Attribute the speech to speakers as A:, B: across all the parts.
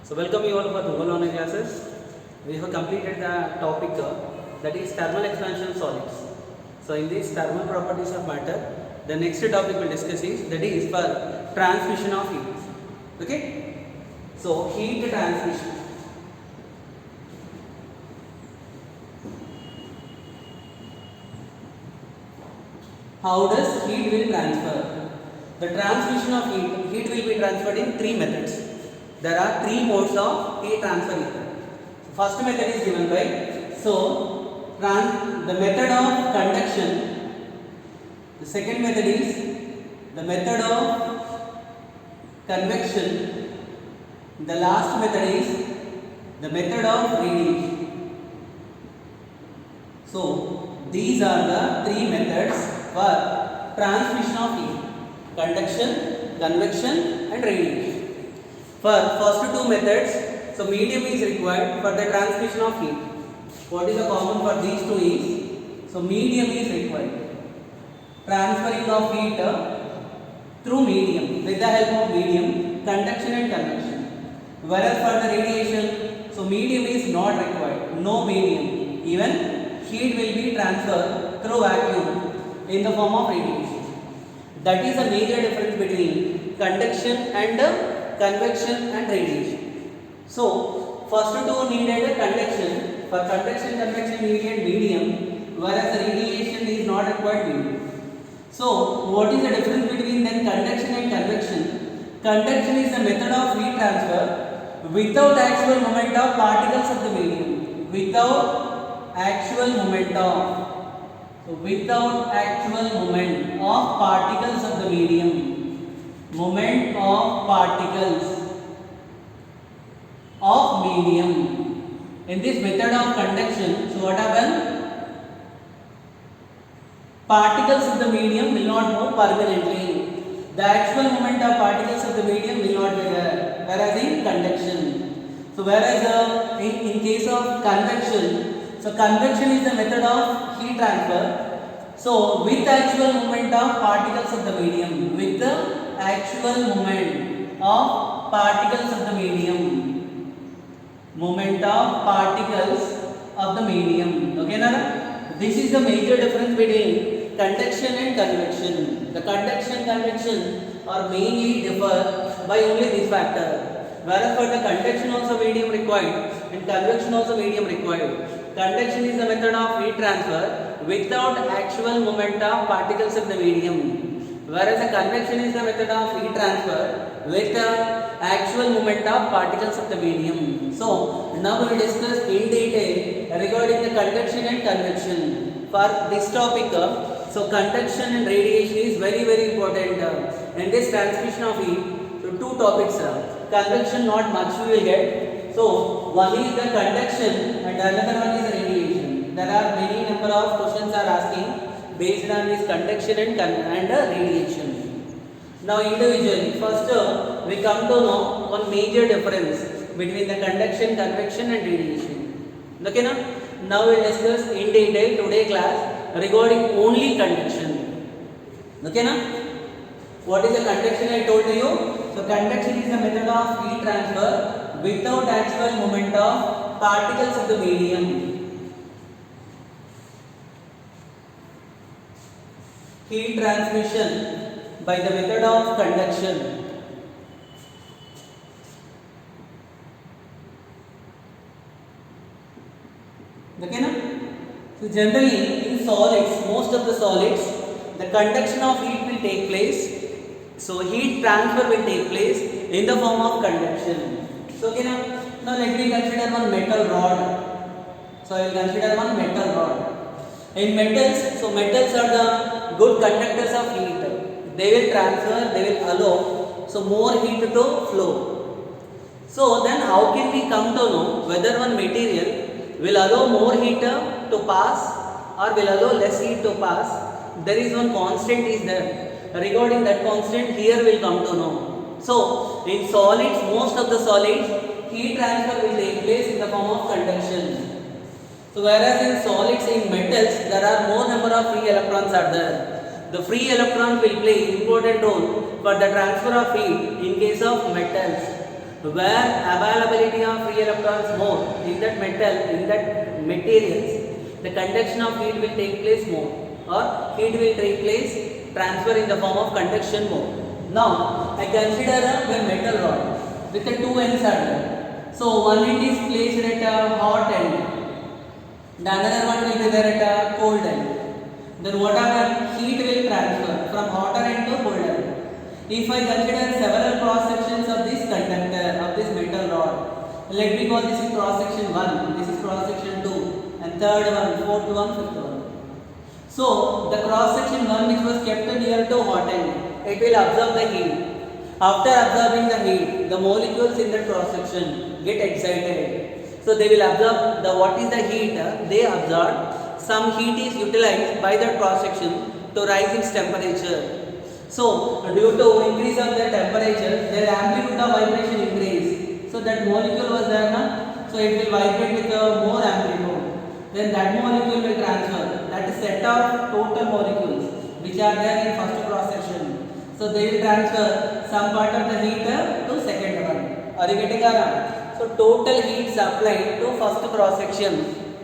A: So welcome you all for the whole online classes. We have completed the topic that is thermal expansion of solids. So in this thermal properties of matter, the next topic we'll discuss is that is for transmission of heat. Okay. So heat transmission. How does heat will transfer? The transmission of heat will be transferred in three methods. There are three modes of heat transfer here. First method is given by the method of conduction. The second method is the method of convection. The last method is the method of radiation. So these are the three methods for transmission of heat: conduction, convection and radiation. For first two methods, so medium is required for the transmission of heat. What is the common for these two is, so medium is required. Transferring of heat through medium, with the help of medium, conduction and convection. Whereas for the radiation, so medium is not required, no medium. Even heat will be transferred through vacuum in the form of radiation. That is a major difference between conduction and convection and radiation. So first two needed conduction. For conduction, convection needed medium, whereas radiation is not required medium. So what is the difference between then conduction and convection? Conduction is a method of heat transfer without actual movement of particles of the medium. Without actual movement of particles of the medium. Movement of particles of medium. In this method of conduction, so what happens? Particles of the medium will not move permanently. The actual movement of particles of the medium will not be there. Whereas in conduction, so whereas in case of convection, so convection is the method of heat transfer. So with actual movement of particles of the medium, with the actual movement of particles of the medium. Movement of particles of the medium. Okay, Nara? This is the major difference between conduction and convection. The conduction, convection are mainly differ by only this factor. Whereas for the conduction also medium required and convection also medium required. Conduction is the method of heat transfer without actual movement of particles of the medium. Whereas the convection is the method of heat transfer with the actual movement of particles of the medium. So now we will discuss in detail regarding the conduction and convection. For this topic, so conduction and radiation is very important in this transmission of heat. So two topics, convection not much we will get. So one is the conduction and another one is radiation. There are many number of questions are asking based on this conduction and radiation. Now individually, first we come to know one major difference between the conduction, convection and radiation. Okay, now we will discuss in detail today class regarding only conduction. Okay, what is the conduction I told to you? So conduction is the method of heat transfer without actual movement of particles of the medium. Heat transmission by the method of conduction. Okay, na? So generally in solids, most of the solids, the conduction of heat will take place. So heat transfer will take place in the form of conduction. So okay, now let me consider one metal rod. So I will consider one metal rod. In metals, so metals are the good conductors of heat. They will transfer, they will allow so more heat to flow. So then how can we come to know whether one material will allow more heat to pass or will allow less heat to pass? There is one constant is there. Regarding that constant here will come to know. So in solids, most of the solids, heat transfer will take place in the form of conduction. So whereas in solids, in metals, there are more number of free electrons are there. The free electron will play important role for the transfer of heat in case of metals. where availability of free electrons more in that metal, in that materials, the conduction of heat will take place more, or heat will take place transfer in the form of conduction more. Now I consider a metal rod with the two ends are there. So one end is placed at a hot end, the another one will be there at a cold end. Then what happen? Heat will transfer from hotter end to colder end. If I consider several cross sections of this conductor, of this metal rod, let me call this is cross section 1, this is cross section 2, and third one, fourth one, fifth one. So the cross section 1 which was kept near to hot end, it will absorb the heat. After absorbing the heat, the molecules in the cross section get excited. So they will absorb the what is the heat they absorb. Some heat is utilized by the cross section to rise its temperature. So due to increase of the temperature, their amplitude of vibration increase. So that molecule was there na, so it will vibrate with more amplitude. Then that molecule will transfer. That is set of total molecules which are there in first cross section. So they will transfer some part of the heat to second one. Are you getting it? So total heat supplied to first cross section,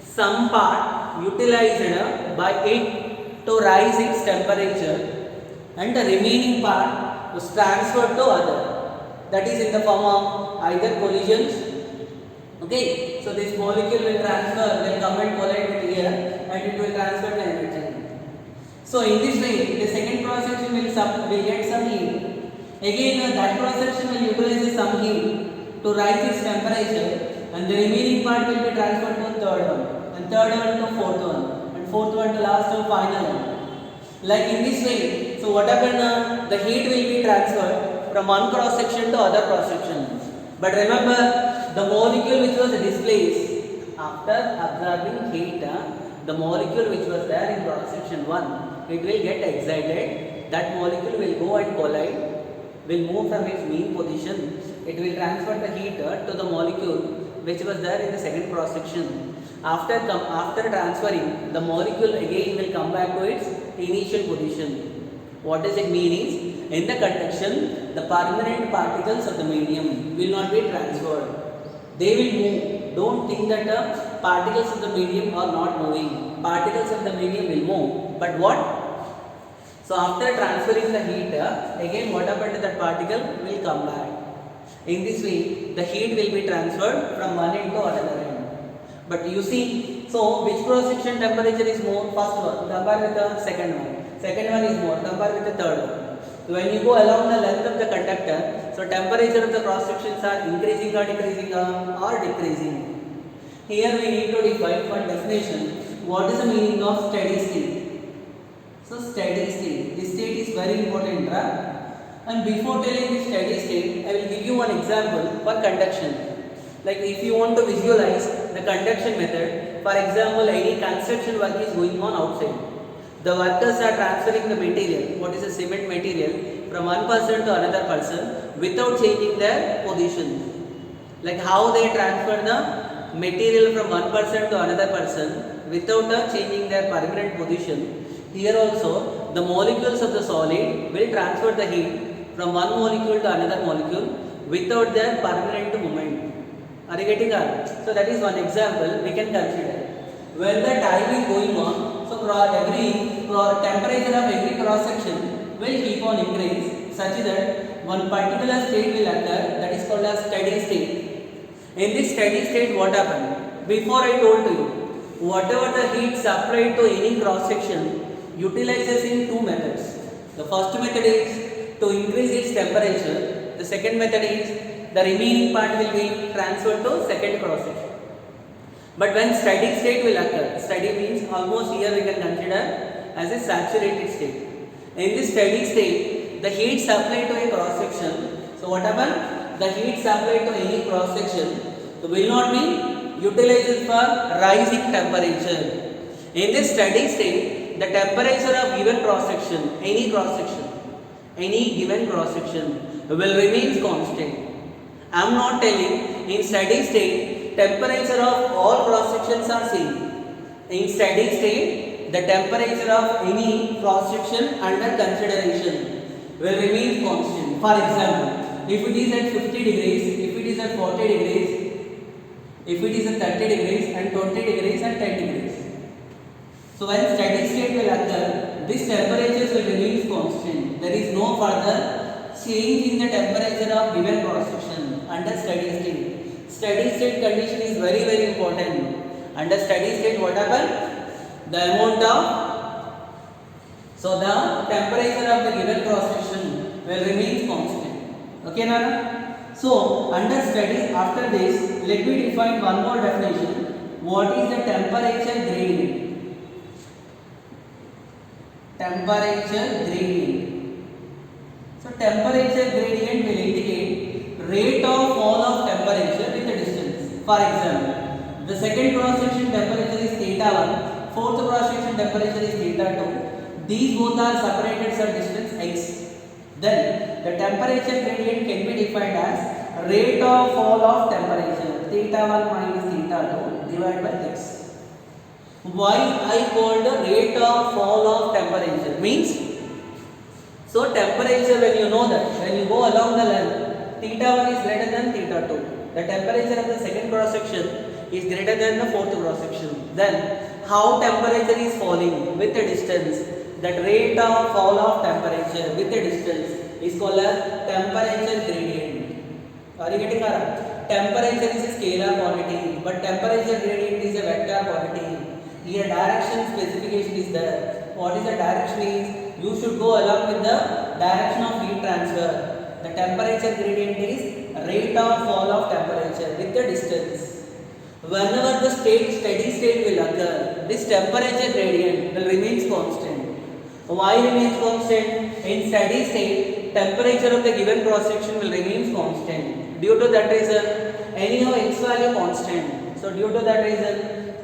A: some part utilized by it to rise its temperature, and the remaining part was transferred to other. That is in the form of either collisions. Okay, so this molecule will transfer, will come and collide with here, and it will transfer the energy. So in this way, the second cross section will get some heat. Again, that cross section will utilize some heat to rise its temperature, and the remaining part will be transferred to third one, and third one to fourth one, and fourth one to last and final one. Like in this way, so what happened? The heat will be transferred from one cross section to other cross section. But remember, the molecule which was displaced after absorbing heat, the molecule which was there in cross section 1, it will get excited. That molecule will go and collide, will move from its mean position. It will transfer the heat to the molecule which was there in the second cross section. After transferring, the molecule again will come back to its initial position. What does it mean is, in the conduction, the permanent particles of the medium will not be transferred. They will move. Don't think that the particles of the medium are not moving. Particles of the medium will move. But what? So after transferring the heat, again what happened to that particle will come back. In this way, the heat will be transferred from one end to another end. But you see, so which cross section temperature is more? First one, compared with the second one. Second one is more, compared with the third one. So when you go along the length of the conductor, so temperature of the cross sections are increasing or decreasing or decreasing. Here we need to define one definition. What is the meaning of steady state? So steady state. This state is very important, right? And before telling this steady state, I will give you one example for conduction. Like if you want to visualize the conduction method, for example, any construction work is going on outside. The workers are transferring the material, what is a cement material, from one person to another person without changing their position. Like how they transfer the material from one person to another person without changing their permanent position. Here also, the molecules of the solid will transfer the heat from one molecule to another molecule without their permanent movement. Are you getting it? So that is one example we can consider. When the time is going on, so every temperature of every cross section will keep on increase such that one particular state will occur, that is called as steady state. In this steady state, what happened? Before I told you, whatever the heat supplied to any cross section utilizes in two methods. The first method is to increase its temperature. The second method is the remaining part will be transferred to second cross section. But when steady state will occur, steady means almost here we can consider as a saturated state. In this steady state, the heat supplied to a cross section, so what happens? The heat supplied to any cross section will not be utilized for rising temperature. In this steady state, the temperature of given cross section, any given cross section will remain constant. I am not telling in steady state temperature of all cross sections are same. In steady state, the temperature of any cross section under consideration will remain constant. For example, if it is at 50 degrees, if it is at 40 degrees, if it is at 30 degrees and 20 degrees and 10 degrees. So when steady state will occur, these temperatures will remain constant. There is no further change in the temperature of given cross section under steady state. Steady state condition is very very important. Under steady state, what happens? The amount of, so the temperature of the given cross section will remain constant. Okay, Nana? So under steady, after this, let me define one more definition. What is the temperature gradient? Temperature gradient. So temperature gradient will indicate rate of fall of temperature with a distance. For example, the second cross section temperature is theta 1, fourth cross section temperature is theta 2. These both are separated some distance x. Then the temperature gradient can be defined as rate of fall of temperature theta 1 minus theta 2 divided by x. Why I called the rate of fall of temperature means, so temperature, when you know that when you go along the line, theta 1 is greater than theta 2, the temperature of the second cross section is greater than the fourth cross section. Then how temperature is falling with a distance, that rate of fall of temperature with a distance is called as temperature gradient. Are you getting that? Temperature is a scalar quantity, but temperature gradient is a vector quantity. Here direction specification is there. What is the direction is, you should go along with the direction of heat transfer. The temperature gradient is rate of fall of temperature with the distance. Whenever the steady state will occur, this temperature gradient will remain constant. Why remains constant? In steady state, temperature of the given cross section will remain constant. Due to that reason, anyhow x value constant. So due to that reason,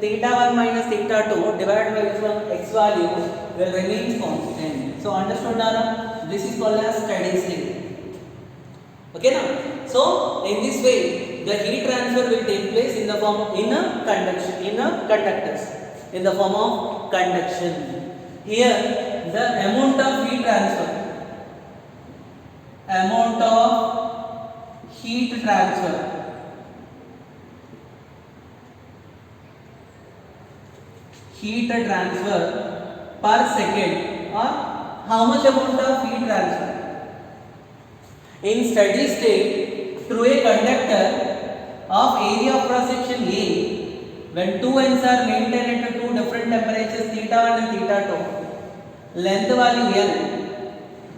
A: theta 1 minus theta 2 divided by which one, x value will remain constant. So understood, Nana? This is called as steady state. Okay now? So in this way, the heat transfer will take place in the form of conductors, in the form of conduction. Here the amount of heat transfer, heat transfer per second, or how much amount of heat transfer in steady state through a conductor of area of cross section A, when two ends are maintained at two different temperatures theta 1 and theta 2, length value L,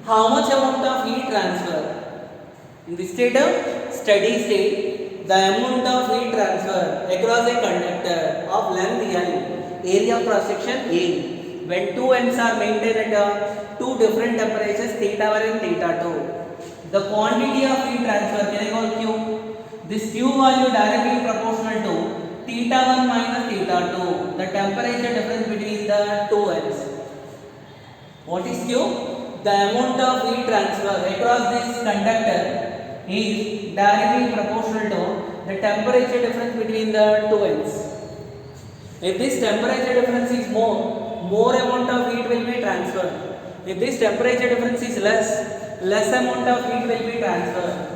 A: how much amount of heat transfer in this state of steady state, the amount of heat transfer across a conductor of length L, area of cross section A, when two ends are maintained at two different temperatures theta 1 and theta 2, the quantity of heat transfer can I call Q. This Q value directly proportional to theta 1 minus theta 2, the temperature difference between the two ends. What is Q? The amount of heat transfer across this conductor is directly proportional to the temperature difference between the two ends. If this temperature difference is more amount of heat will be transferred. If this temperature difference is less amount of heat will be transferred.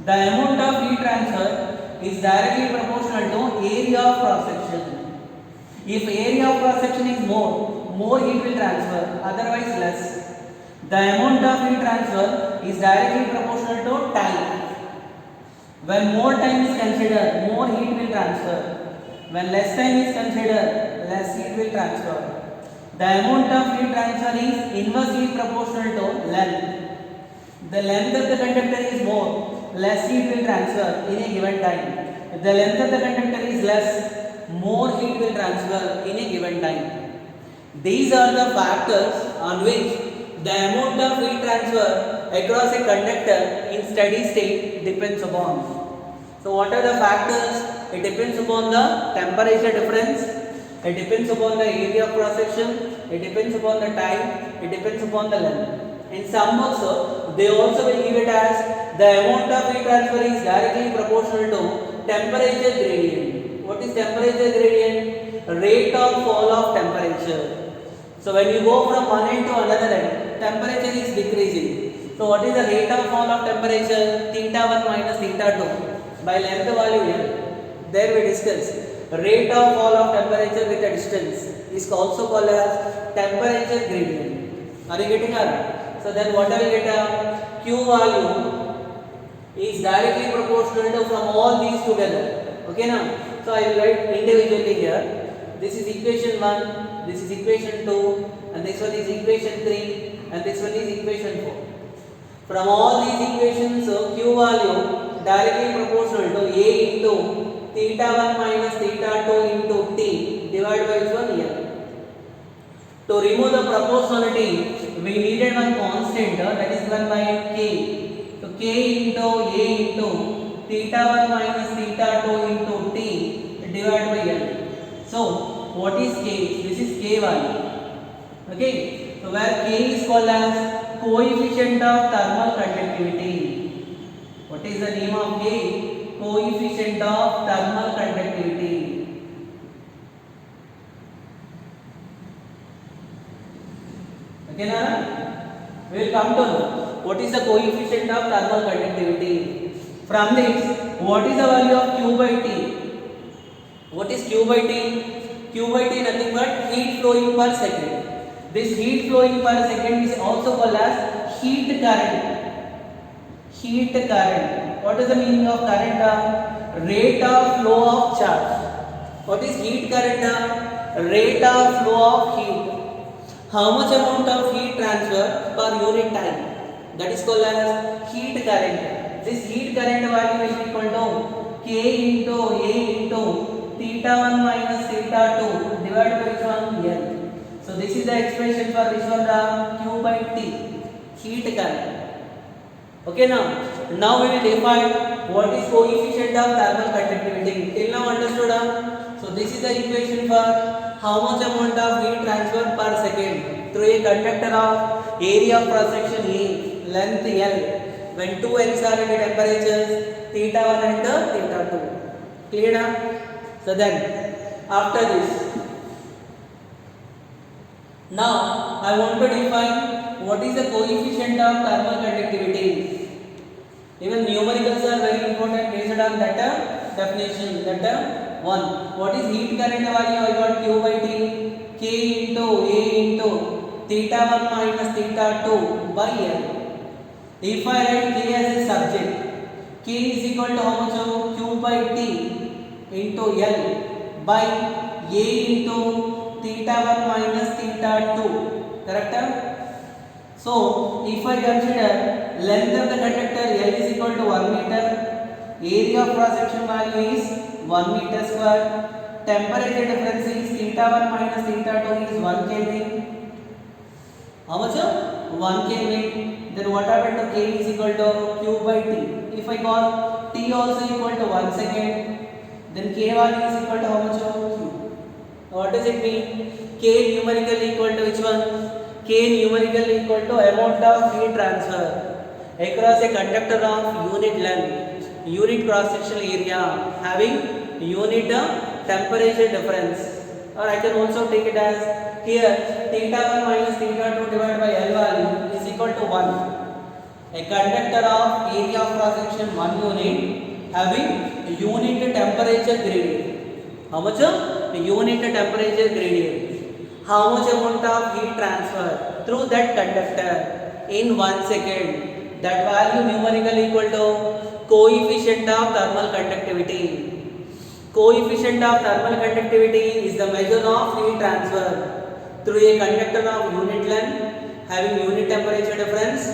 A: The amount of heat transfer is directly proportional to area of cross section. If area of cross section is more heat will transfer, otherwise less. The amount of heat transfer is directly proportional to time. When more time is considered, more heat will transfer. When less time is considered, less heat will transfer. The amount of heat transfer is inversely proportional to length. The length of the conductor is more, less heat will transfer in a given time. If the length of the conductor is less, more heat will transfer in a given time. These are the factors on which the amount of heat transfer across a conductor in steady state depends upon. So what are the factors? It depends upon the temperature difference, it depends upon the area of cross section, it depends upon the time, it depends upon the length. In some books, they also will give it as the amount of heat transfer is directly proportional to temperature gradient. What is temperature gradient? Rate of fall of temperature. So when you go from one end to another end, temperature is decreasing. So what is the rate of fall of temperature? Theta 1 minus theta 2 by length value L. There we discuss rate of fall of temperature with a distance is also called as temperature gradient. Are you getting her? So then what I will get a Q value is directly proportional to from all these together. Okay now? So I will write individually here. This is equation 1, this is equation 2, and this one is equation 3, and this one is equation 4. From all these equations, Q value directly proportional to A into theta 1 minus theta 2 into T divided by which one L. To remove the proportionality, we needed one constant that is given by K. So K into A into theta 1 minus theta 2 into T divided by L. So what is K? This is K value. Okay. So where K is called as coefficient of thermal conductivity. What is the name of K? Coefficient of thermal conductivity. Okay, Nara? We will come to know what is the coefficient of thermal conductivity. From this, what is the value of Q by T? What is Q by T? Q by T nothing but heat flowing per second. This heat flowing per second is also called as heat current. Heat current. What is the meaning of current? Rate of flow of charge. What is heat current? Rate of flow of heat. How much amount of heat transfer per unit time? That is called as heat current. This heat current value is equal to K into A into theta 1 minus theta 2 divided by which one L. So this is the expression for which one Q by T, heat current. Okay now we will define what is coefficient of thermal conductivity. Till now understood? So this is the equation for how much amount of heat transfer per second through a conductor of area of cross section A, length L, when two ends are at temperatures theta 1 and theta 2. Clear now? So then after this, now I want to define what is the coefficient of thermal conductivity. Even numericals are very important based on that definition. That one. What is heat current value? I got Q by T. K into A into theta 1 minus theta 2 by L. If I write K as a subject, K is equal to how much? Q by T into L by A into theta 1 minus theta 2. Correct? So, if I consider length of the conductor L is equal to 1 meter, area of cross section value is 1 meter square, temperature difference is theta 1 minus theta 2 is 1 Kelvin. How much? 1 Kelvin. Then what happened to K is equal to Q by T. If I got T also equal to 1 second, then K value is equal to how much? Q. What does it mean? K numerically equal to which one? K numerically equal to amount of heat transfer across a conductor of unit length, unit cross sectional area having unit temperature difference. Or I can also take it as here theta 1 minus theta 2 divided by L value is equal to 1. A conductor of area of cross section 1 unit having unit temperature gradient. How much? Unit temperature gradient. How much amount of heat transfer through that conductor in 1 second. That value numerically equal to coefficient of thermal conductivity. Coefficient of thermal conductivity is the measure of heat transfer through a conductor of unit length having unit temperature difference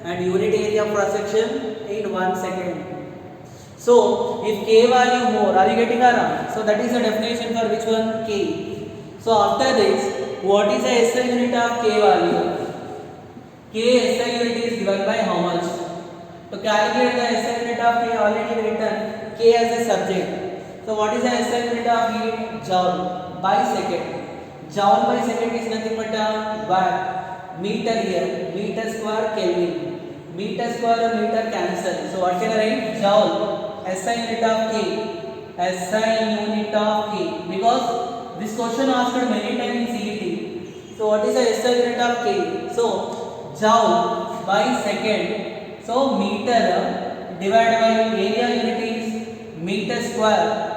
A: and unit area of cross section in 1 second. So if K value more, are you getting around? So that is the definition for which one? K. So after this, what is the SI unit of K value? K SI unit is given by how much? To calculate the SI unit of K, already written K as a subject. So what is the SI unit of heat? Joule by second. Joule by second is nothing but a watt. Meter here, meter square Kelvin. Meter square and meter cancel. So what can I write? Joule. SI unit of K. SI unit of K. Because this question asked many times in CET. So what is the SI unit of K? So joule by second. So meter divided by area unit is meter square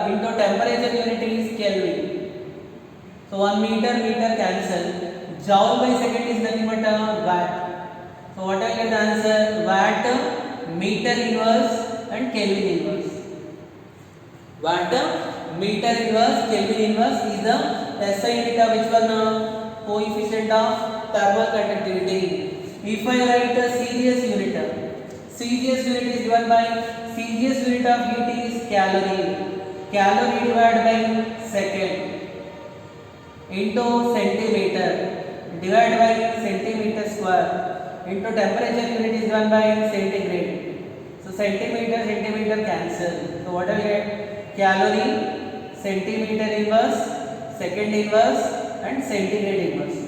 A: into temperature unit is Kelvin. So 1 meter cancel. Joule by second is nothing but watt. So what I get the answer? Watt meter inverse and Kelvin inverse. Watt meter inverse Kelvin inverse is the SI unit of which one? Coefficient of thermal conductivity. If I write the CGS unit is given by CGS unit of heat is calorie. Calorie divided by second into centimeter divided by centimeter square into temperature unit is given by centigrade. So centimeter cancel. So what I get? Calorie, centimeter inverse, second inverse and centigrade inverse.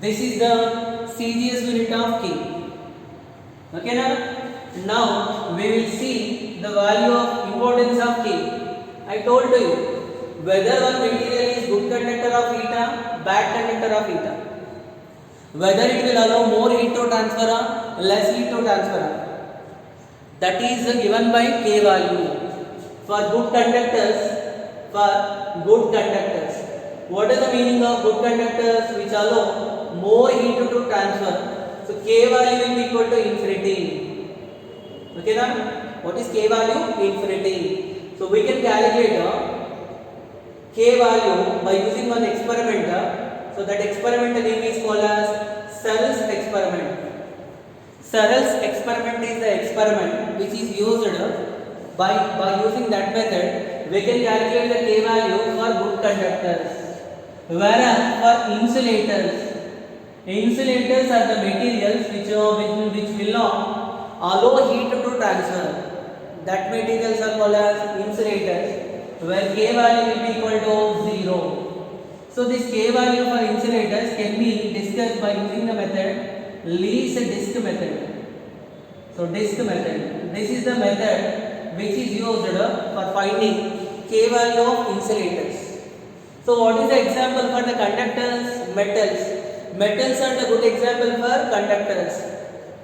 A: This is the CGS unit of K. Okay now we will see the value of importance of K. I told you whether one material is good conductor of heat or bad conductor of heat. Whether it will allow more heat to transfer or less heat to transfer. That is given by K value. For good conductors, what is the meaning of good conductors which allow more heat to transfer? So K value will be equal to infinity. Okay now? What is K value? Infinity. So we can calculate K value by using one experiment. So that experimental name is called as Searle's experiment. Searle's experiment is the experiment which is used by using that method we can calculate the K value for good conductors. Whereas for insulators are the materials which will not allow heat to transfer. That materials are called as insulators where K value will be equal to 0. So this K value for insulators can be discussed by using the method least disk method. So disk method. This is the method which is used for finding K value of insulators. So what is the example for the conductors? Metals. Metals are the good example for conductors.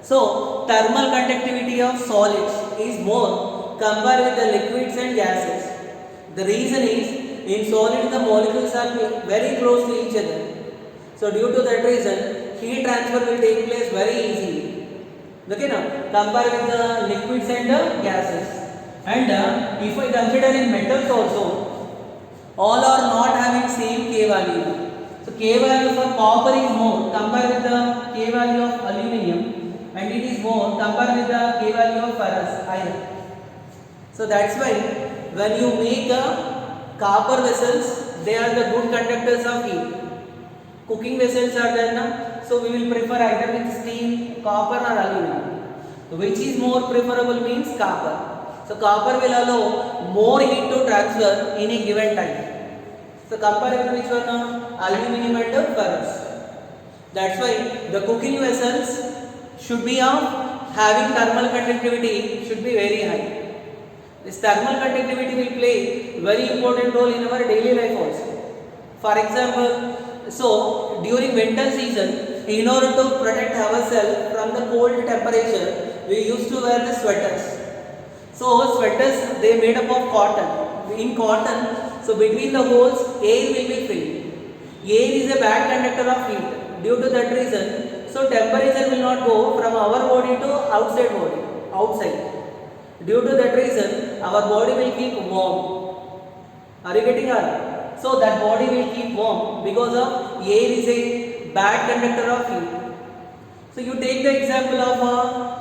A: So thermal conductivity of solids is more compared with the liquids and gases. The reason is in solid the molecules are very close to each other. So due to that reason heat transfer will take place very easily. Okay now, compare with the liquids and the gases. And if I consider in metals also, all are not having same K value. So K value for copper is more compared with the K value of aluminium, and it is more compared with the K value of ferrous iron. So that's why when you make copper vessels, they are the good conductors of heat. Cooking vessels are there now, so we will prefer either with steam, copper or aluminum. So which is more preferable means copper. So copper will allow more heat to transfer in a given time. So compare with which one? Aluminum and ferrous. That's why the cooking vessels should be of having thermal conductivity should be very high. This thermal conductivity will play very important role in our daily life also. For example, so during winter season, in order to protect ourselves from the cold temperature, we used to wear the sweaters. So sweaters they made up of cotton. In cotton, so between the holes air will be filled. Air is a bad conductor of heat. Due to that reason, so temperature will not go from our body to outside. Due to that reason, our body will keep warm. Are you getting it? So that body will keep warm because of air is a bad conductor of heat. So you take the example of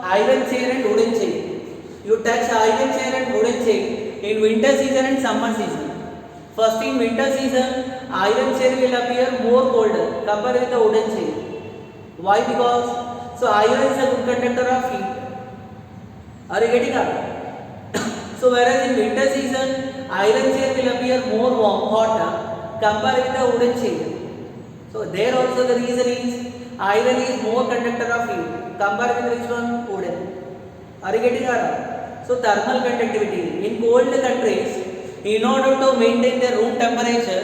A: iron chair and wooden chair. You touch iron chair and wooden chair in winter season and summer season. First in winter season, iron chair will appear more colder compared with the wooden chair. Why? Because so iron is a good conductor of heat. Are you getting it? So whereas in winter season, iron chair will appear more warm, hot compared with the wooden chair. So there also the reason is iron is more conductor of heat compared with which one? Wooden. Are you getting it? So thermal conductivity in cold countries, in order to maintain their room temperature,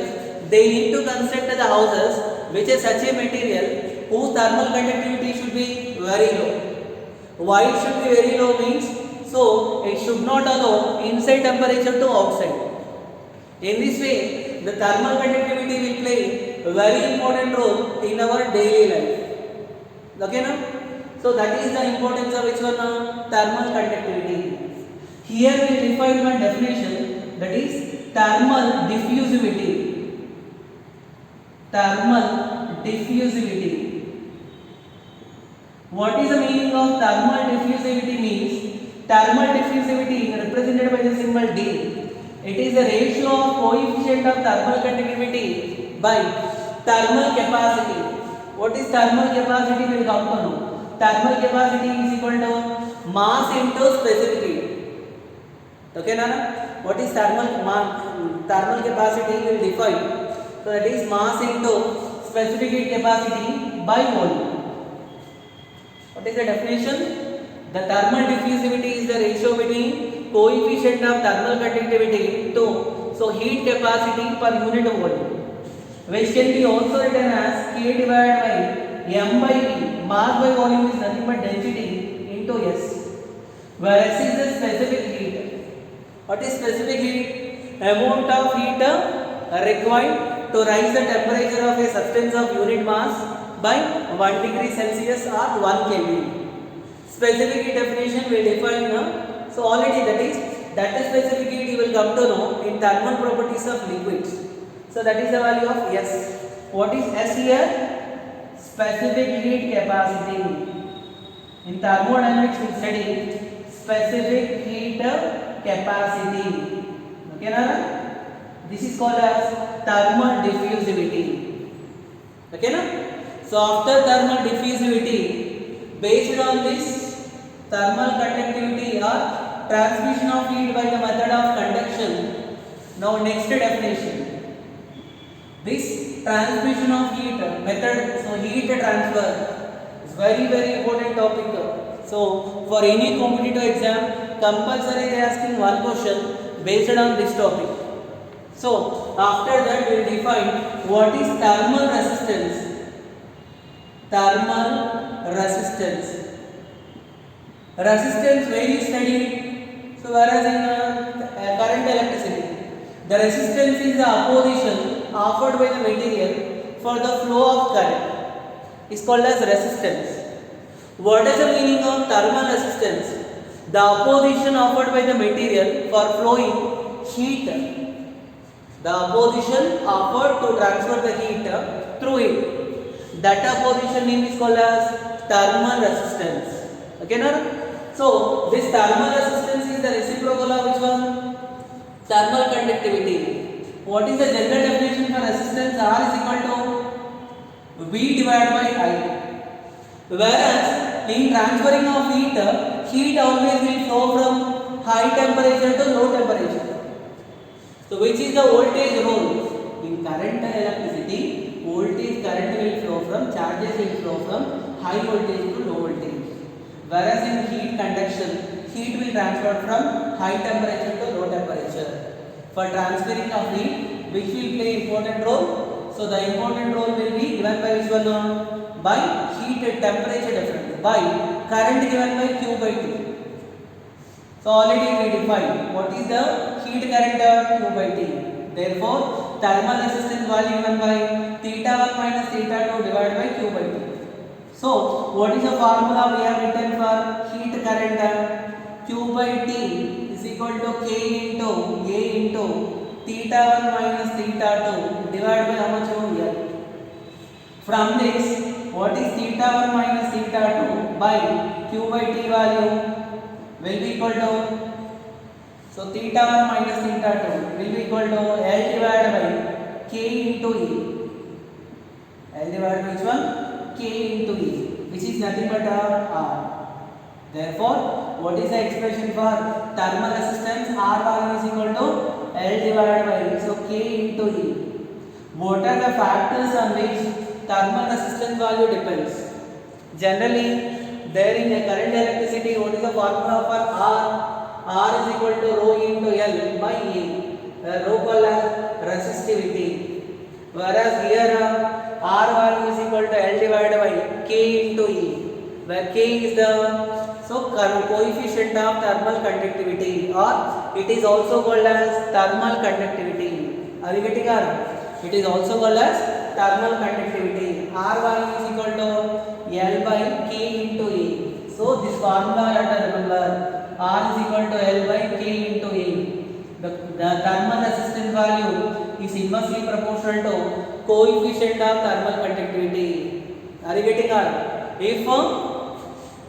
A: they need to construct the houses which is such a material whose thermal conductivity should be very low. Why it should be very low means, so it should not allow inside temperature to outside. In this way, the thermal conductivity will play a very important role in our daily life. Okay, now? So that is the importance of which one? Thermal conductivity. Here we define one definition, that is thermal diffusivity. Thermal diffusivity. What is the meaning of thermal diffusivity means? Thermal diffusivity represented by the symbol D. It is the ratio of coefficient of thermal conductivity by thermal capacity. What is thermal capacity? We will come to know. Thermal capacity is equal to mass into specific heat. Okay, Nana? What is thermal capacity? We will define. So that is mass into specific heat capacity by volume. What is the definition? The thermal diffusivity is the ratio between coefficient of thermal conductivity to heat capacity per unit volume, which can be also written as K divided by M by V. Mass by volume is nothing but density into S, where S is the specific heat. What is specific heat? Amount of heat required to raise the temperature of a substance of unit mass by 1 degree Celsius or 1 Kelvin. Specific heat definition we define now. So already that specific heat you will come to know in thermal properties of liquids. So that is the value of S. What is S here? Specific heat capacity. In thermodynamics we study specific heat capacity. Okay, Nana? This is called as thermal diffusivity. Okay, na? So after thermal diffusivity, based on this thermal conductivity or transmission of heat by the method of conduction. Now next definition. This transmission of heat method, so heat transfer is very important topic. So for any competitive exam, compulsory they are asking one question based on this topic. So after that we will define what is thermal resistance. Thermal resistance. Resistance where you study. So whereas in current electricity, the resistance is the opposition offered by the material for the flow of current. Is called as resistance. What is the meaning of thermal resistance? The opposition offered by the material for flowing heat. The opposition offered to transfer the heat through it. That opposition name is called as thermal resistance. Okay, now? So this thermal resistance is the reciprocal of which one? Thermal conductivity. What is the general definition for resistance? R is equal to V divided by I. Whereas in transferring of heat, heat always will flow from high temperature to low temperature. So which is the voltage role? In current electricity, voltage current will flow from, charges will flow from high voltage to low voltage. Whereas in heat conduction, heat will transfer from high temperature to low temperature. For transferring of heat, which will play important role? So the important role will be given by which one? By heat temperature difference, by current given by Q by T. So already we defined what is the heat current Q by T. Therefore, thermal resistance value given by theta 1 minus theta 2 divided by Q by T. So what is the formula we have written for heat current? Q by T is equal to K into A into theta 1 minus theta 2 divided by how much over? From this, what is theta 1 minus theta 2 by Q by T value will be equal to, so theta 1 minus theta 2 will be equal to L divided by K into E. L divided by which one? K into E, which is nothing but R. Therefore, what is the expression for thermal resistance? R value is equal to L divided by E. So K into E. What are the factors on which thermal resistance value depends? Generally, there in a current electricity, what is the formula for R? R is equal to rho into L by E. Rho called as resistivity. Whereas here R value is equal to L divided by K into E, where K is the coefficient of thermal conductivity, or it is also called as thermal conductivity. Are you getting it? It is also called as thermal conductivity. R value is equal to L by K into E. So this formula you have to remember. R is equal to L by K into E. The thermal resistance value is inversely proportional to coefficient of thermal conductivity. Are you getting it? If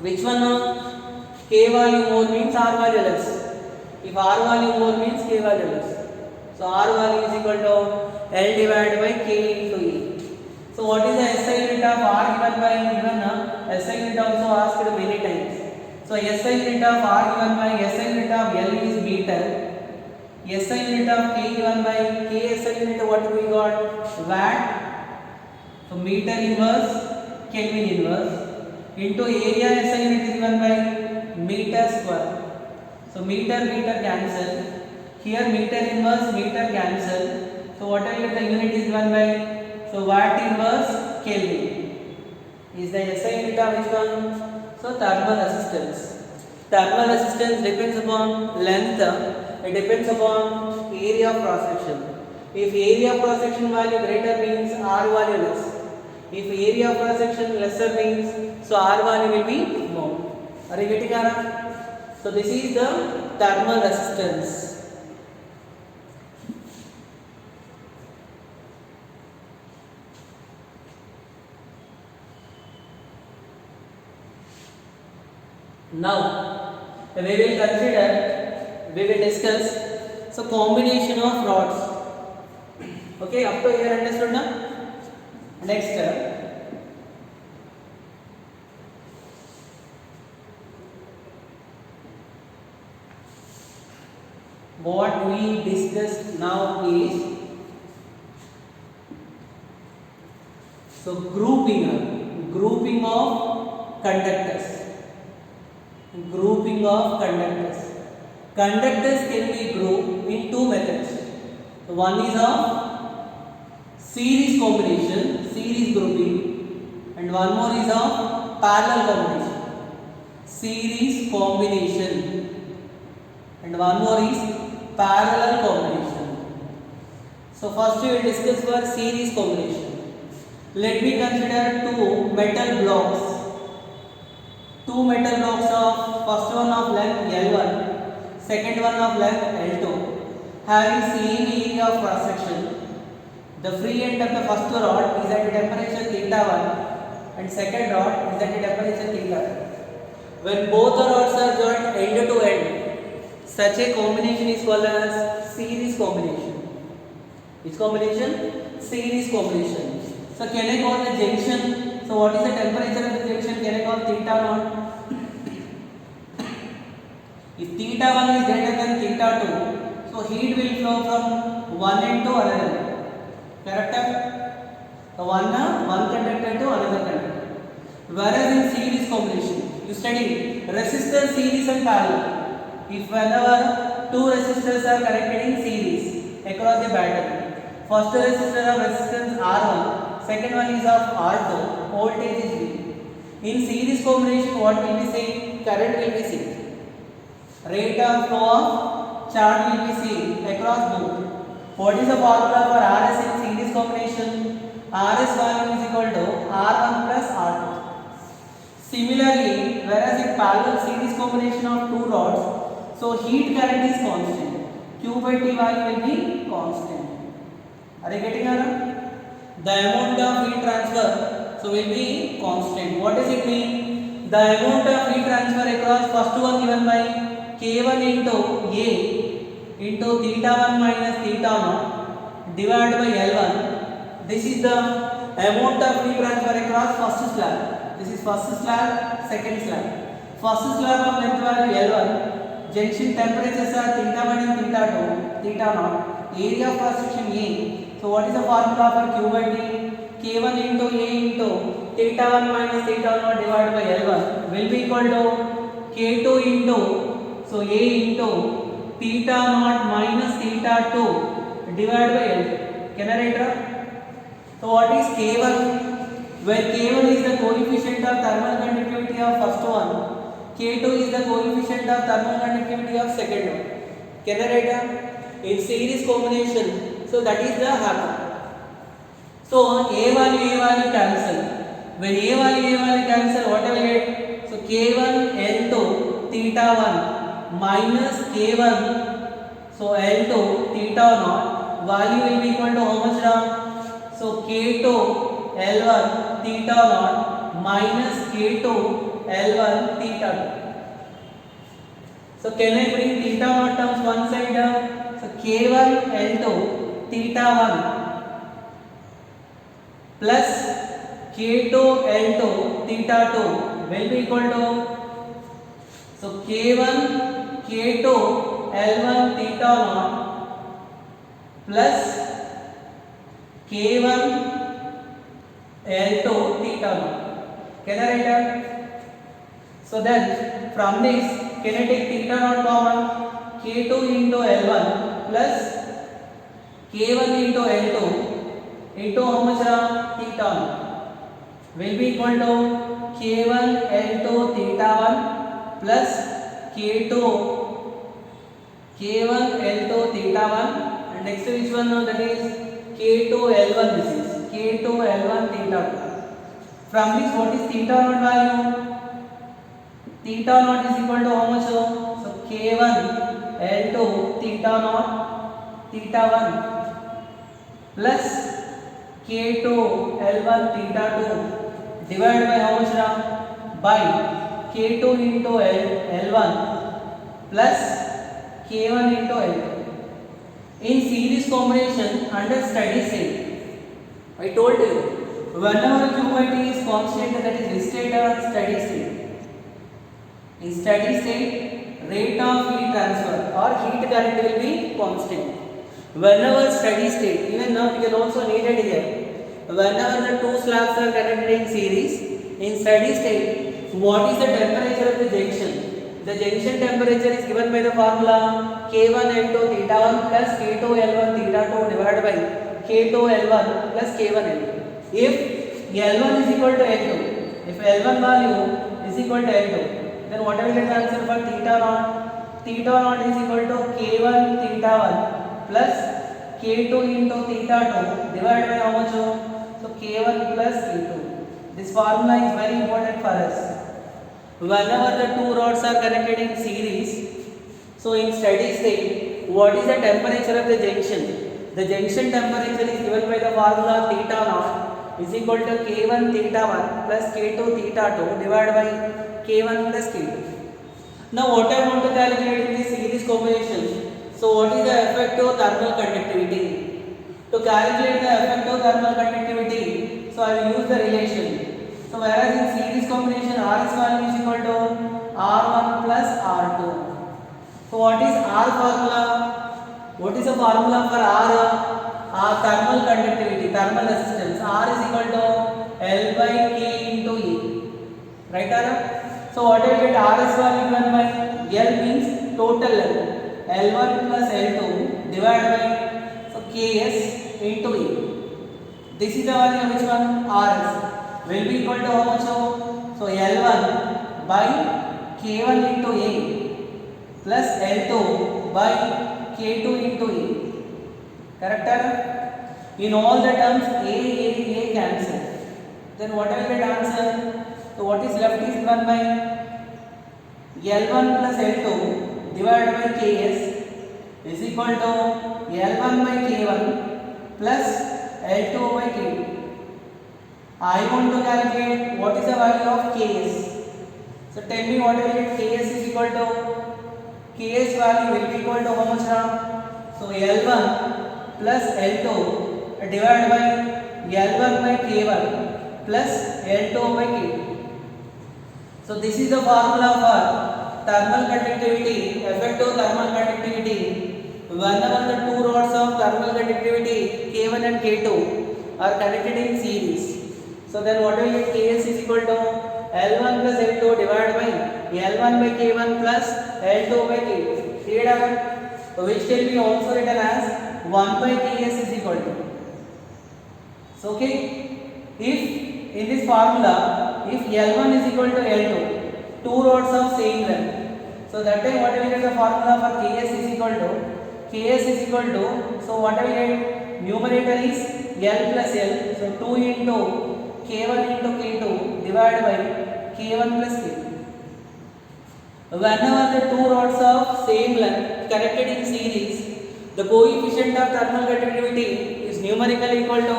A: which one? K value more means R value less. If R value more means K value less. So R value is equal to L divided by K into E. So what is the SI unit of R given by given? SI unit also asked many times. So SI unit of R given by SI unit of L is meter. SI unit of K given by K SI unit, what we got? Watt. So meter inverse, Kelvin inverse into area SI unit is given by meter square. So meter cancel. Here meter inverse, meter cancel. So whatever the unit is given by, so watt inverse Kelvin is the SI unit of which one? So thermal resistance. Thermal resistance depends upon length. It depends upon area of cross section. If area of cross section value greater means R value less. If area of cross section lesser means, so R value will be more. Are you getting it? So this is the thermal resistance. Now we will discuss so combination of rods. Okay, up to here understood now? Next what we discussed now is so grouping of conductors. Grouping of conductors. Conductors can be grouped in two methods. One is of series combination, series grouping, and one more is of parallel combination. Series combination, and one more is parallel combination. So first we will discuss for series combination. Let me consider two metal blocks. Two metal blocks of first one of length L1, second one of length L2, having same area of cross section. The free end of the first rod is at a temperature theta 1 and second rod is at a temperature theta 2. When both the rods are joined end to end, such a combination is called as series combination. Which combination? Series combination. So can I call the junction? So what is the temperature of the junction? Can I call theta 0? If theta 1 is greater than theta 2, so heat will flow from one end to another. Correct? So one conductor to another conductor. Whereas in series combination, you study resistor series and parallel. If whenever two resistors are connected in series across a battery, first resistor of resistance R1, second one is of R2, voltage is V. In series combination, what will be same? Current will be same. Rate of flow of charge will be seen across both. What is the formula for RS in series combination? RS value is equal to R1 plus R2. Similarly, whereas in parallel series combination of two rods, so heat current is constant. Q by T value will be constant. Are you getting it? The amount of heat transfer so will be constant. What does it mean? The amount of heat transfer across first one given by K1 into A into theta 1 minus theta 0 divided by L1. This is the amount of heat transfer across first slab. This is first slab, second slab. First slab of length value L1. Junction temperatures are theta 1 and theta 2, theta 0. Area of cross section A. So what is the formula for Q by T? K1 into A into theta 1 minus theta 0 divided by L1 will be equal to K2 into so A into theta 0 minus theta 2 divided by L2. Can I write it? So what is K1? Where K1 is the coefficient of thermal conductivity of first one, K2 is the coefficient of thermal conductivity of second one. Can I write down? In series combination, so that is the happen. So A value cancel. When A value cancel, what I will get? So K1 L2 theta 1 minus K1, so L2 theta naught value will be equal to how much now? So K2 L1 theta naught minus K2 L1 theta 2. So can I bring theta naught terms one side down? So K1 L2 theta 1 plus K2 L2 theta 2 will be equal to, so K1 K2 L1 theta naught plus K1 L2 theta naught. Can I write down? So then from this, can I take theta naught common? K2 into L1 plus K1 into L2 into how much now? Theta naught will be equal to K1 L2 theta 1 plus K2 L2 theta 1, and next which one now? That is K2 L1. This is K2 L1 theta 2. From this, what is theta naught value? Theta naught is equal to how much? So K1 L2 theta naught theta 1 plus K2 L1 theta 2 divided by how much now? By K2 into L1 plus K1 into L2. In series combination under steady state, I told you, whenever QIT is constant, that is listed as steady state. In steady state, rate of heat transfer or heat current will be constant. Whenever steady state, even now we can also need it here. Whenever the two slabs are connected in series, in steady state, what is the temperature of the junction? The junction temperature is given by the formula K1 L2 theta 1 plus K2 L1 theta 2 divided by K2 L1 plus K1 L2. If L1 is equal to L2, if L1 value is equal to L2, then what I will get the answer for theta naught? Theta naught is equal to K1 theta 1 plus K2 into theta 2 divided by how much? So K1 plus K2. This formula is very important for us. Whenever the two rods are connected in series, so in steady state, what is the temperature of the junction? The junction temperature is given by the formula theta naught is equal to K1 theta 1 plus K2 theta 2 divided by K1 plus K2. Now what I want to calculate in this series combination? So what is the effective thermal conductivity? To calculate the effective thermal conductivity, so I will use the relation. So whereas in series combination, R is value is equal to R1 plus R2. So what is R formula? What is the formula for R thermal conductivity, thermal resistance. R is equal to L by K into E. Right, Ara? So what I will get R is value given by L means total level. L1 plus L2 divided by, so Ks into E. This is the value of which one? Rs will be equal to how much? So L1 by K1 into A plus L2 by K2 into E. Correct? In all the terms A cancel. Then what I will get answer? So what is left is given by L1 plus L2 divided by Ks is equal to L1 by K1 plus L2 by K2. I want to calculate what is the value of Ks. So tell me what I will get. Ks is equal to, Ks value will be equal to how much now? So L1 plus L2 divided by L1 by K1 plus L2 by K2. So this is the formula for thermal conductivity, effective thermal conductivity. Whenever the two rods of thermal conductivity K1 and K2 are connected in series. So then what will get? Ks is equal to L1 plus L2 divided by L1 by K1 plus L2 by K2. See it, which can be also written as 1 by Ks is equal to. Okay, if in this formula, if L1 is equal to L2, two rods of same length, so that time what will get the formula for Ks is equal to, so what will get, numerator is L plus L, so 2 into K1 into K2 divided by K1 plus K2. Whenever the two rods of same length connected in series, the coefficient of thermal conductivity is numerically equal to,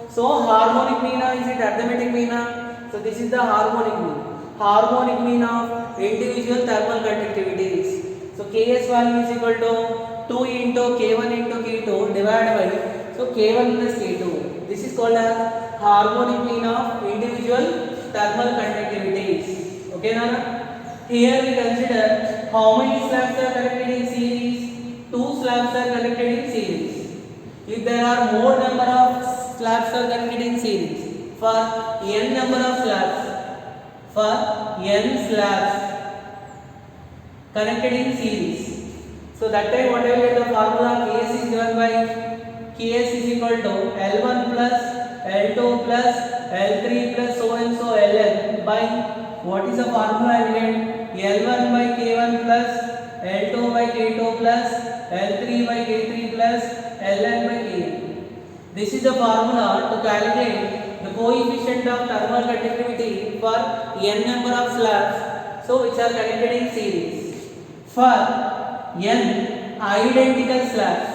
A: so harmonic mean, is it arithmetic mean? So this is the harmonic mean. Harmonic mean of individual thermal conductivities. So Ks value is equal to 2 into K1 into K2 divided by, so K1 plus K2. This is called as harmonic mean of individual thermal conductivities. Okay, Nana? Here we consider how many slabs are connected in series. Two slabs are connected in series. If there are more number of slabs are connected in series, for n number of slabs, connected in series, so that time what will get the formula, Ks is given by, Ks is equal to L1 plus L2 plus L3 plus so and so Ln by, what is the formula I will get, L1 by K1 plus L2 by K2 plus L3 by K3 plus Ln by Kn. This is the formula to calculate the coefficient of thermal conductivity for n number of slabs, so which are connected in series. For n identical slabs,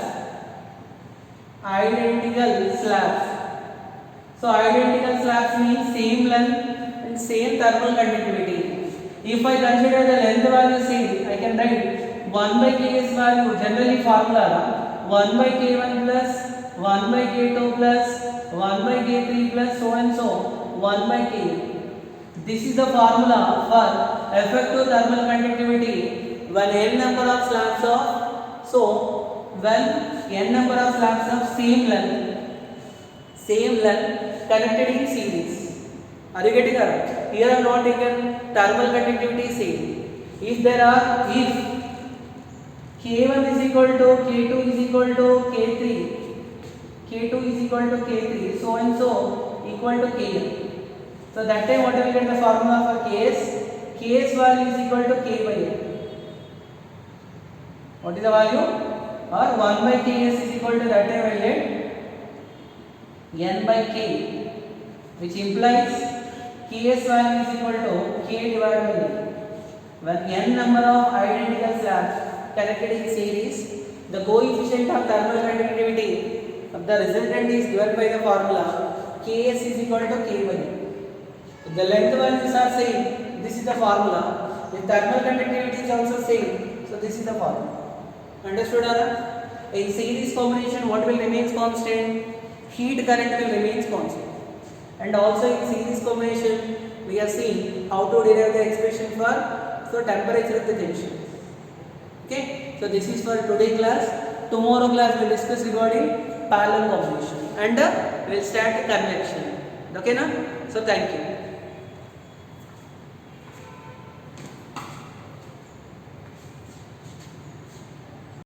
A: so identical slabs means same length and same thermal conductivity. If I consider the length value same, I can write 1 by Ks value, generally formula 1 by K1 plus 1 by K2 plus 1 by K3 plus so and so 1 by K. This is the formula for effective thermal conductivity when n number of slabs of, so when n number of slabs of same length connected in series. Are you getting it? Here I am not taken thermal conductivity same. If K1 is equal to K2 is equal to K3, so and so equal to Kn. So that time what will get the formula for Ks? Ks value is equal to K by N. What is the value? Or 1 by Ks is equal to, that time I will get N by K, which implies Ks value is equal to K divided by N. When n number of identical slabs connected in series, the coefficient of thermal conductivity of the resultant is given by the formula Ks is equal to K by N. If the length values are same, this is the formula. If thermal conductivity is also same, so this is the formula. Understood, Anna? In series combination, what will remain constant? Heat current will remain constant. And also in series combination, we have seen how to derive the expression for temperature of the junction. Okay, so this is for today class. Tomorrow class we will discuss regarding parallel combination and we will start convection. Okay, na? So thank you.